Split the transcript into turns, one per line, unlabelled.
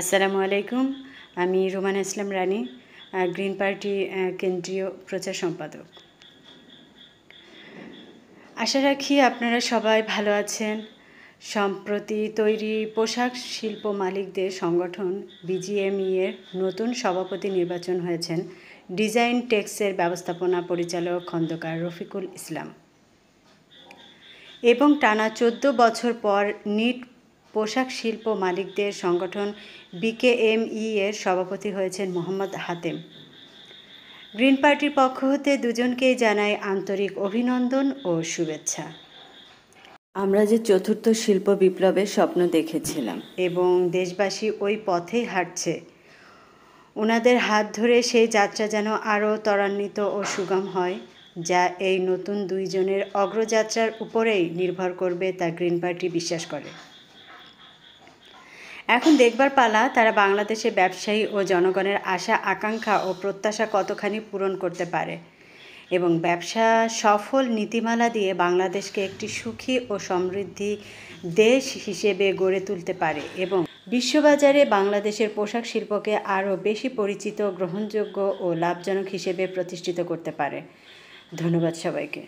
আসসালামু আলাইকুম। আমি রোমানা ইসলাম রানী, গ্রিন পার্টি কেন্দ্রীয় প্রচার সম্পাদক। আশা রাখি আপনারা সবাই ভালো আছেন। সম্প্রতি তৈরি পোশাক শিল্প মালিকদের সংগঠন বিজিএমই এর নতুন সভাপতি নির্বাচন হয়েছেন ডিজাইন টেক্সের ব্যবস্থাপনা পরিচালক খন্দকার রফিকুল ইসলাম এবং টানা 14 বছর পর নিট পোশাক শিল্প মালিকদের সংগঠন বিকেএমই এর সভাপতি হয়েছেন মোহাম্মদ হাতেম। গ্রিন পার্টির পক্ষ হতে দুজনকেই জানাই আন্তরিক অভিনন্দন ও শুভেচ্ছা। আমরা যে চতুর্থ শিল্প বিপ্লবের স্বপ্ন দেখেছিলাম এবং দেশবাসী ওই পথেই হাঁটছে, ওনাদের হাত ধরে সেই যাত্রা যেন আরও ত্বরান্বিত ও সুগম হয়, যা এই নতুন দুইজনের অগ্রযাত্রার উপরেই নির্ভর করবে তা গ্রিন পার্টি বিশ্বাস করে। এখন দেখবার পালা তারা বাংলাদেশে ব্যবসায়ী ও জনগণের আশা আকাঙ্ক্ষা ও প্রত্যাশা কতখানি পূরণ করতে পারে এবং ব্যবসা সফল নীতিমালা দিয়ে বাংলাদেশকে একটি সুখী ও সমৃদ্ধি দেশ হিসেবে গড়ে তুলতে পারে এবং বিশ্ববাজারে বাংলাদেশের পোশাক শিল্পকে আরও বেশি পরিচিত, গ্রহণযোগ্য ও লাভজনক হিসেবে প্রতিষ্ঠিত করতে পারে। ধন্যবাদ সবাইকে।